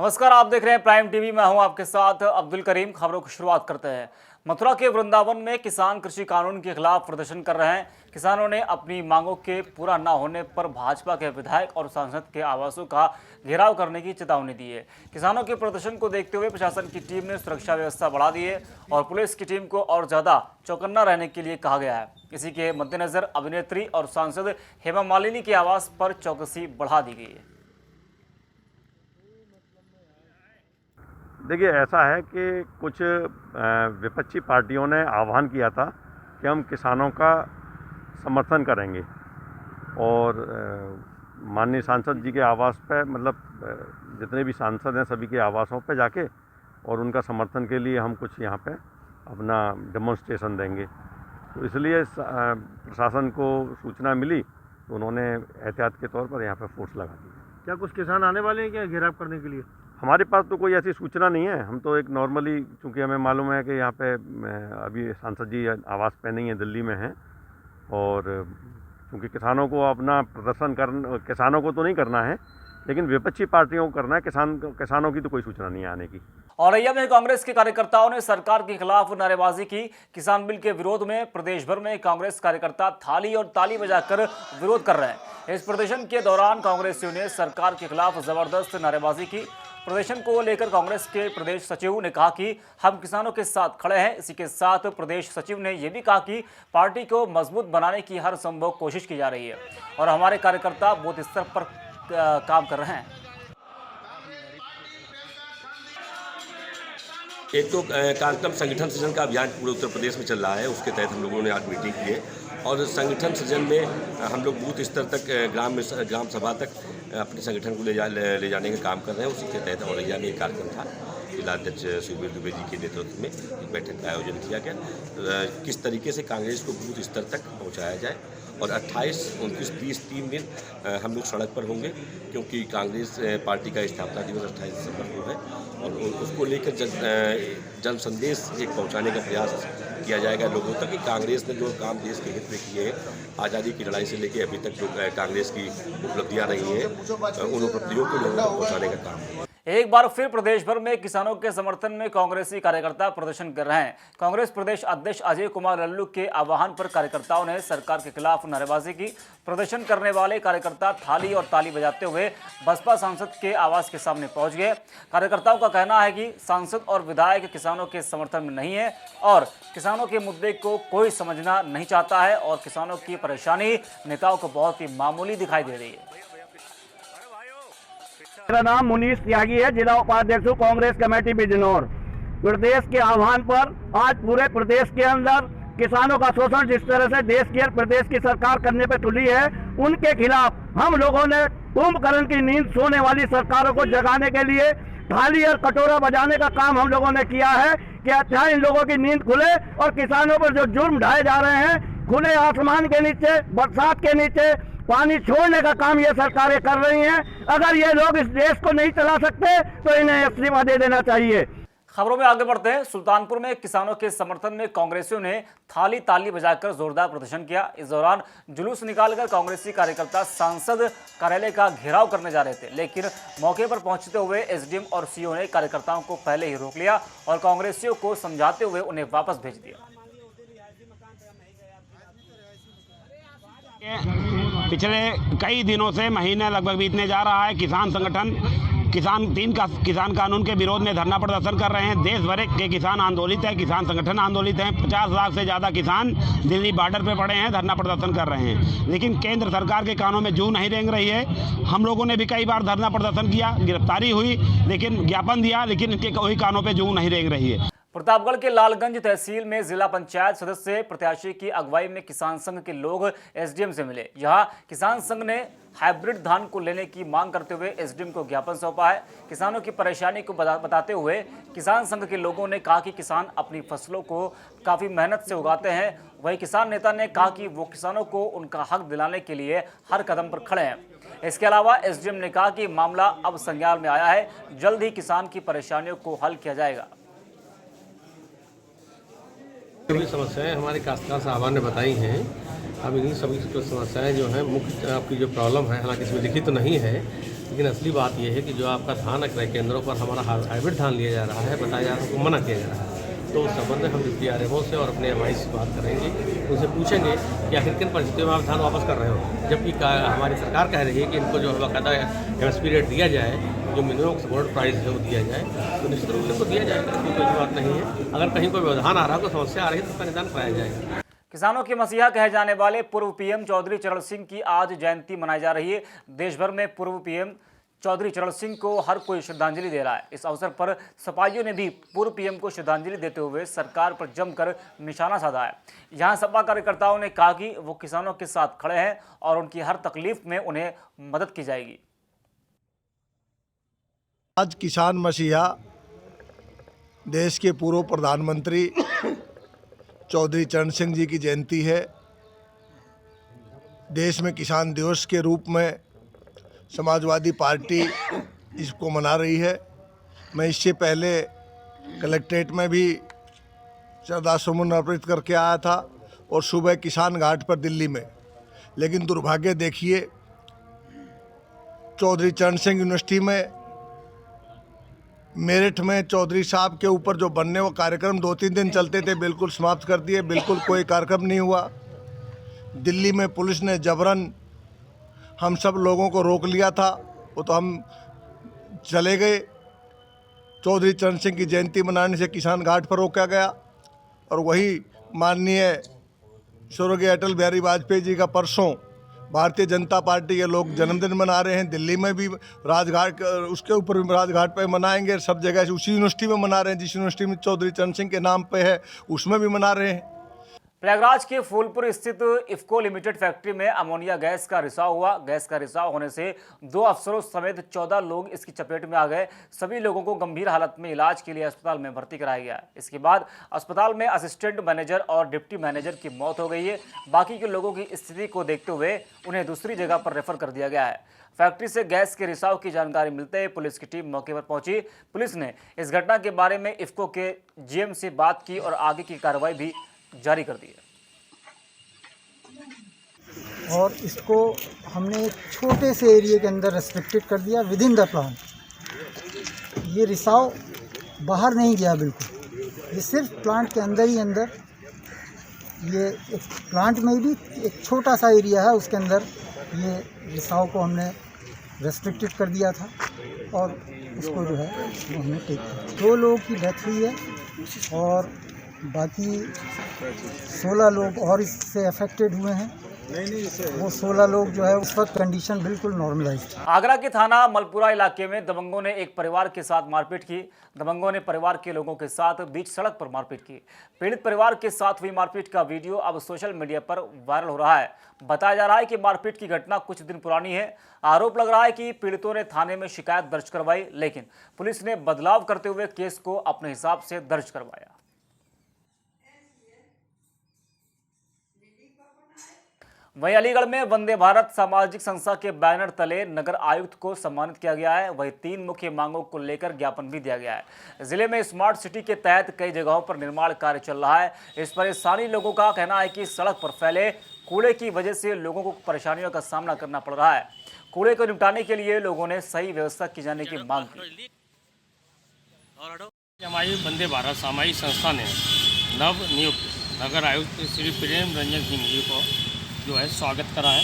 नमस्कार, आप देख रहे हैं प्राइम टीवी। मैं हूं आपके साथ अब्दुल करीम। खबरों की शुरुआत करते हैं। मथुरा के वृंदावन में किसान कृषि कानून के खिलाफ प्रदर्शन कर रहे हैं। किसानों ने अपनी मांगों के पूरा न होने पर भाजपा के विधायक और सांसद के आवासों का घेराव करने की चेतावनी दी है। किसानों के प्रदर्शन को देखते हुए प्रशासन की टीम ने सुरक्षा व्यवस्था बढ़ा दी है और पुलिस की टीम को और ज्यादा चौकन्ना रहने के लिए कहा गया है। इसी के मद्देनजर अभिनेत्री और सांसद हेमा मालिनी के आवास पर चौकसी बढ़ा दी गई है। देखिए, ऐसा है कि कुछ विपक्षी पार्टियों ने आह्वान किया था कि हम किसानों का समर्थन करेंगे और माननीय सांसद जी के आवास पे, मतलब जितने भी सांसद हैं सभी के आवासों पे जाके और उनका समर्थन के लिए हम कुछ यहाँ पे अपना डेमोन्स्ट्रेशन देंगे। तो इसलिए प्रशासन को सूचना मिली तो उन्होंने एहतियात के तौर पर यहाँ पे फोर्स लगा दी। क्या कुछ किसान आने वाले हैं क्या घेराव करने के लिए? हमारे पास तो कोई ऐसी सूचना नहीं है। हम तो एक नॉर्मली, चूँकि हमें मालूम है कि यहाँ पे अभी सांसद जी आवास पे नहीं है, दिल्ली में हैं, और क्योंकि किसानों को अपना प्रदर्शन किसानों को तो नहीं करना है, लेकिन विपक्षी पार्टियों को करना है। किसानों की तो कोई सूचना नहीं है आने की। औरैया में कांग्रेस के कार्यकर्ताओं ने सरकार के खिलाफ नारेबाजी की। किसान बिल के विरोध में प्रदेश भर में कांग्रेस कार्यकर्ता थाली और ताली बजाकर विरोध कर रहे हैं। इस प्रदर्शन के दौरान कांग्रेसियों ने सरकार के खिलाफ जबरदस्त नारेबाजी की। प्रदर्शन को लेकर कांग्रेस के प्रदेश सचिव ने कहा कि हम किसानों के साथ खड़े हैं। इसी के साथ प्रदेश सचिव ने यह भी कहा कि पार्टी को मजबूत बनाने की हर संभव कोशिश की जा रही है और हमारे कार्यकर्ता बूथ स्तर पर काम कर रहे हैं। एक तो कार्यक्रम संगठन सृजन का अभियान पूरे उत्तर प्रदेश में चल रहा है। उसके तहत हम लोगों ने आज मीटिंग की है और संगठन सृजन में हम लोग बूथ स्तर तक, ग्राम सभा तक अपने संगठन को ले जाने का काम कर रहे हैं। उसी के तहत औरैया में एक कार्यक्रम था। जिलाध्यक्ष सुखबीर दुबे जी के नेतृत्व में एक बैठक का आयोजन किया गया। किस तरीके से कांग्रेस को बूथ स्तर तक पहुँचाया जाए, और 28, 29, 30 3 दिन हम लोग सड़क पर होंगे, क्योंकि कांग्रेस पार्टी का स्थापना दिवस 28 दिसंबर को है और उसको लेकर जन संदेश एक पहुंचाने का प्रयास किया जाएगा लोगों तक कि कांग्रेस ने जो काम देश के हित में किए हैं, आज़ादी की लड़ाई से लेकर अभी तक जो कांग्रेस की उपलब्धियां रही हैं, उन उपलब्धियों को लोगों तक पहुँचाने का काम है। एक बार फिर प्रदेश भर में किसानों के समर्थन में कांग्रेसी कार्यकर्ता प्रदर्शन कर रहे हैं। कांग्रेस प्रदेश अध्यक्ष अजय कुमार लल्लू के आह्वान पर कार्यकर्ताओं ने सरकार के खिलाफ नारेबाजी की। प्रदर्शन करने वाले कार्यकर्ता थाली और ताली बजाते हुए बसपा सांसद के आवास के सामने पहुंच गए। कार्यकर्ताओं का कहना है कि सांसद और विधायक किसानों के समर्थन में नहीं है और किसानों के मुद्दे को कोई समझना नहीं चाहता है और किसानों की परेशानी नेताओं को बहुत ही मामूली दिखाई दे रही है। मेरा नाम मुनीश त्यागी है, जिला उपाध्यक्ष कांग्रेस कमेटी बिजनौर। प्रदेश के आह्वान पर आज पूरे प्रदेश के अंदर किसानों का शोषण जिस तरह से देश की और प्रदेश की सरकार करने पे तुली है, उनके खिलाफ हम लोगों ने कुंभकर्ण की नींद सोने वाली सरकारों को जगाने के लिए थाली और कटोरा बजाने का काम हम लोगों ने किया है कि अच्छा इन लोगों की नींद खुले और किसानों पर जो जुर्म ढाए जा रहे हैं, खुले आसमान के नीचे, बरसात के नीचे पानी छोड़ने का काम ये सरकारें कर रही हैं। अगर ये लोग इस देश को नहीं चला सकते तो इन्हें इस्तीफा दे देना चाहिए। खबरों में आगे बढ़ते हैं। सुल्तानपुर में किसानों के समर्थन में कांग्रेसियों ने थाली ताली बजाकर जोरदार प्रदर्शन किया। इस दौरान जुलूस निकालकर कांग्रेसी कार्यकर्ता सांसद कार्यालय का घेराव करने जा रहे थे, लेकिन मौके पर पहुंचते हुए एसडीएम और सीओ ने कार्यकर्ताओं को पहले ही रोक लिया और कांग्रेसियों को समझाते हुए उन्हें वापस भेज दिया। पिछले कई दिनों से, महीने लगभग बीतने जा रहा है, किसान संगठन किसान कानून के विरोध में धरना प्रदर्शन कर रहे हैं। देश भर के किसान आंदोलित हैं, किसान संगठन आंदोलित हैं। 50 लाख से ज़्यादा किसान दिल्ली बॉर्डर पे पड़े हैं, धरना प्रदर्शन कर रहे हैं, लेकिन केंद्र सरकार के कानों में जू नहीं रेंग रही है। हम लोगों ने भी कई बार धरना प्रदर्शन किया, गिरफ्तारी हुई, लेकिन ज्ञापन दिया, लेकिन इनके कोई कानों पर जू नहीं रेंग रही है। प्रतापगढ़ के लालगंज तहसील में जिला पंचायत सदस्य प्रत्याशी की अगुवाई में किसान संघ के लोग एसडीएम से मिले। यहां किसान संघ ने हाइब्रिड धान को लेने की मांग करते हुए एसडीएम को ज्ञापन सौंपा है। किसानों की परेशानी को बताते हुए किसान संघ के लोगों ने कहा कि किसान अपनी फसलों को काफ़ी मेहनत से उगाते हैं। वहीं किसान नेता ने कहा कि वो किसानों को उनका हक दिलाने के लिए हर कदम पर खड़े हैं। इसके अलावा एसडीएम ने कहा कि मामला अब संज्ञान में आया है, जल्द ही किसान की परेशानियों को हल किया जाएगा। सभी समस्याएं हमारे काश्तकार साहबान ने बताई हैं। अब इन्हीं सभी समस्याएं जो हैं, मुख्य आपकी जो प्रॉब्लम है, हालांकि इसमें लिखित तो नहीं है, लेकिन असली बात यह है कि जो आपका धान क्रय केंद्रों पर हमारा हाइब्रिड धान लिया जा रहा है, बताया जा रहा है, मना किया जा रहा है। तो उस संबंध में हम डिप्टी RMO से और अपने MI से बात करेंगे, उनसे पूछेंगे कि आखिर किन परिस्थितियों में आप धान वापस कर रहे हो, जबकि हमारी सरकार कह रही है कि इनको जो बाकायदा MSP रेट दिया जाए, जो मिनिमम सपोर्ट प्राइस है वो दिया जाए, तो निश्चित रूप से तो दिया जाएगा, इसमें कोई बात नहीं है। अगर कहीं कोई व्यवधान आ रहा है, कोई समस्या आ रही है तो उसका निदान कराया जाएगा। किसानों के मसीहा कहे जाने वाले पूर्व PM चौधरी चरण सिंह की आज जयंती मनाई जा रही है। देश भर में पूर्व PM चौधरी चरण सिंह को हर कोई श्रद्धांजलि दे रहा है। इस अवसर पर सपाइयों ने भी पूर्व PM को श्रद्धांजलि देते हुए सरकार पर जमकर निशाना साधा है। यहाँ सपा कार्यकर्ताओं ने कहा कि वो किसानों के साथ खड़े हैं और उनकी हर तकलीफ में उन्हें मदद की जाएगी। आज किसान मसीहा देश के पूर्व प्रधानमंत्री चौधरी चरण सिंह जी की जयंती है। देश में किसान दिवस के रूप में समाजवादी पार्टी इसको मना रही है। मैं इससे पहले कलेक्ट्रेट में भी श्रद्धासुमन अर्पित करके आया था और सुबह किसान घाट पर दिल्ली में। लेकिन दुर्भाग्य देखिए, चौधरी चरण सिंह यूनिवर्सिटी में मेरिट में चौधरी साहब के ऊपर जो बनने वो कार्यक्रम 2-3 दिन चलते थे, बिल्कुल समाप्त कर दिए, बिल्कुल कोई कार्यक्रम नहीं हुआ। दिल्ली में पुलिस ने जबरन हम सब लोगों को रोक लिया था, वो तो हम चले गए। चौधरी चरण सिंह की जयंती मनाने से किसान घाट पर रोका गया और वही माननीय स्वर्गीय अटल बिहारी वाजपेयी जी का परसों भारतीय जनता पार्टी के लोग जन्मदिन मना रहे हैं। दिल्ली में भी राजघाट, उसके ऊपर भी राजघाट पे मनाएंगे। सब जगह से उसी यूनिवर्सिटी में मना रहे हैं, जिस यूनिवर्सिटी में चौधरी चरण सिंह के नाम पे है उसमें भी मना रहे हैं। प्रयागराज के फूलपुर स्थित इफ्को लिमिटेड फैक्ट्री में अमोनिया गैस का रिसाव हुआ। गैस का रिसाव होने से 2 अफसरों समेत 14 लोग इसकी चपेट में आ गए। सभी लोगों को गंभीर हालत में इलाज के लिए अस्पताल में भर्ती कराया गया। इसके बाद अस्पताल में असिस्टेंट मैनेजर और डिप्टी मैनेजर की मौत हो गई है। बाकी के लोगों की स्थिति को देखते हुए उन्हें दूसरी जगह पर रेफर कर दिया गया है। फैक्ट्री से गैस के रिसाव की जानकारी मिलते ही पुलिस की टीम मौके पर पहुंची। पुलिस ने इस घटना के बारे में इफ्को के GM से बात की और आगे की कार्रवाई भी जारी कर दी है। और इसको हमने एक छोटे से एरिया के अंदर रेस्ट्रिक्टेड कर दिया विद इन द प्लांट। ये रिसाव बाहर नहीं गया बिल्कुल, ये सिर्फ प्लांट के अंदर ही अंदर, ये एक प्लांट में भी एक छोटा सा एरिया है, उसके अंदर ये रिसाव को हमने रेस्ट्रिक्टेड कर दिया था और उसको जो है वो हमने टेक किया। 2 लोगों की डेथ हुई है और बाकी 16 लोग और इससे अफेक्टेड हुए हैं। वो 16 लोग जो है उस वक्त कंडीशन बिल्कुल नॉर्मलाइज्ड। आगरा के थाना मलपुरा इलाके में दबंगों ने एक परिवार के साथ मारपीट की। दबंगों ने परिवार के लोगों के साथ बीच सड़क पर मारपीट की। पीड़ित परिवार के साथ हुई मारपीट का वीडियो अब सोशल मीडिया पर वायरल हो रहा है। बताया जा रहा है कि मारपीट की घटना कुछ दिन पुरानी है। आरोप लग रहा है कि पीड़ितों ने थाने में शिकायत दर्ज करवाई, लेकिन पुलिस ने बदलाव करते हुए केस को अपने हिसाब से दर्ज करवाया। वहीं अलीगढ़ में वंदे भारत सामाजिक संस्था के बैनर तले नगर आयुक्त को सम्मानित किया गया है। वहीं 3 मुख्य मांगों को लेकर ज्ञापन भी दिया गया है। जिले में स्मार्ट सिटी के तहत कई जगहों पर निर्माण कार्य चल रहा है। इस पर स्थानीय लोगों का कहना है कि सड़क पर फैले कूड़े की वजह से लोगों को परेशानियों का सामना करना पड़ रहा है। कूड़े को निपटाने के लिए लोगों ने सही व्यवस्था की जाने की मांग की। हमारी वंदे भारत सामाजिक संस्था ने नव नियुक्त नगर आयुक्त श्री प्रेम रंजन सिंह जी को जो है स्वागत करा है।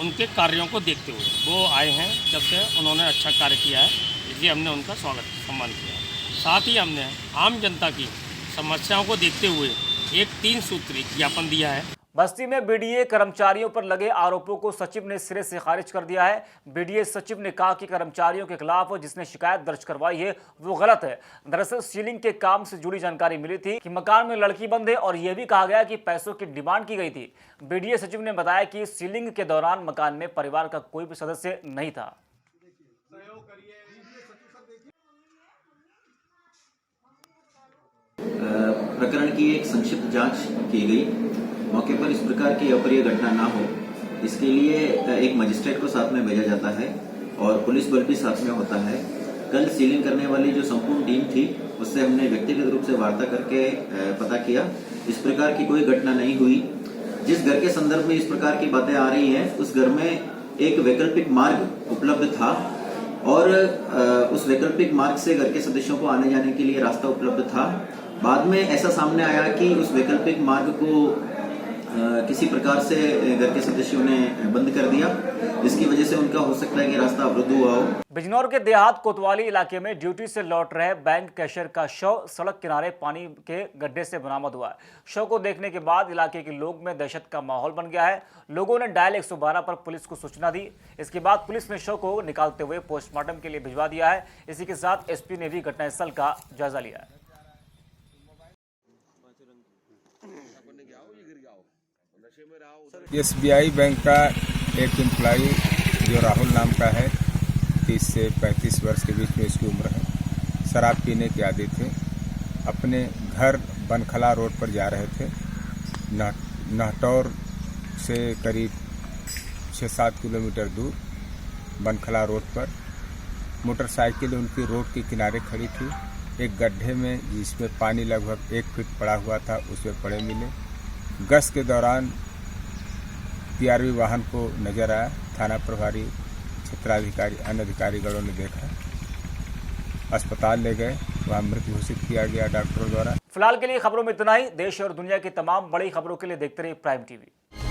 उनके कार्यों को देखते हुए वो आए हैं, जब से उन्होंने अच्छा कार्य किया है इसलिए हमने उनका सम्मान किया। साथ ही हमने आम जनता की समस्याओं को देखते हुए एक 3 सूत्री ज्ञापन दिया है। बस्ती में BDA कर्मचारियों पर लगे आरोपों को सचिव ने सिरे से खारिज कर दिया है। BDA सचिव ने कहा कि कर्मचारियों के खिलाफ जिसने शिकायत दर्ज करवाई है वो गलत है। दरअसल सीलिंग के काम से जुड़ी जानकारी मिली थी कि मकान में लड़की बंद है और यह भी कहा गया कि पैसों की डिमांड की गई थी। BDA सचिव ने बताया कि सीलिंग के दौरान मकान में परिवार का कोई भी सदस्य नहीं था। प्रकरण की एक संक्षिप्त जांच की गई। मौके पर इस प्रकार की अप्रिय घटना ना हो इसके लिए एक मजिस्ट्रेट को साथ में भेजा जाता है और पुलिस बल भी साथ में होता है। कल सीलिंग करने वाली जो संपूर्ण टीम थी उससे हमने व्यक्तिगत रूप से वार्ता करके पता किया, इस प्रकार की कोई घटना नहीं हुई। जिस घर के संदर्भ में इस प्रकार की बातें आ रही हैं उस घर में एक वैकल्पिक मार्ग उपलब्ध था और उस वैकल्पिक मार्ग से घर के सदस्यों को आने जाने के लिए रास्ता उपलब्ध था। बाद में ऐसा सामने आया कि उस वैकल्पिक मार्ग को किसी प्रकार से घर के सदस्यों ने बंद कर दिया, जिसकी वजह से उनका हो सकता है कि रास्ता अवरुद्ध हुआ हो। बिजनौर के देहात कोतवाली इलाके में ड्यूटी से लौट रहे बैंक कैशियर का शव सड़क किनारे पानी के गड्ढे से बरामद हुआ है। शव को देखने के बाद इलाके के लोग में दहशत का माहौल बन गया है। लोगों ने डायल 112 पर पुलिस को सूचना दी। इसके बाद पुलिस ने शव को निकालते हुए पोस्टमार्टम के लिए भिजवा दिया है। इसी के साथ एसपी ने भी घटनास्थल का जायजा लिया है। SBI बैंक का एक एम्प्लॉई जो राहुल नाम का है, 30 से 35 वर्ष के बीच में इसकी उम्र है, शराब पीने के आदी थे। अपने घर बनखला रोड पर जा रहे थे। नाहटौर से करीब 6-7 किलोमीटर दूर बनखला रोड पर मोटरसाइकिल उनकी रोड के किनारे खड़ी थी। एक गड्ढे में जिसमें पानी लगभग 1 फीट पड़ा हुआ था, उसमें पड़े मिले। गश्त के दौरान PRV वाहन को नजर आया। थाना प्रभारी, क्षेत्राधिकारी, अन्य अधिकारीगणों ने देखा, अस्पताल ले गए, वहां मृत घोषित किया गया डॉक्टरों द्वारा। फिलहाल के लिए खबरों में इतना ही। देश और दुनिया की तमाम बड़ी खबरों के लिए देखते रहिए प्राइम टीवी।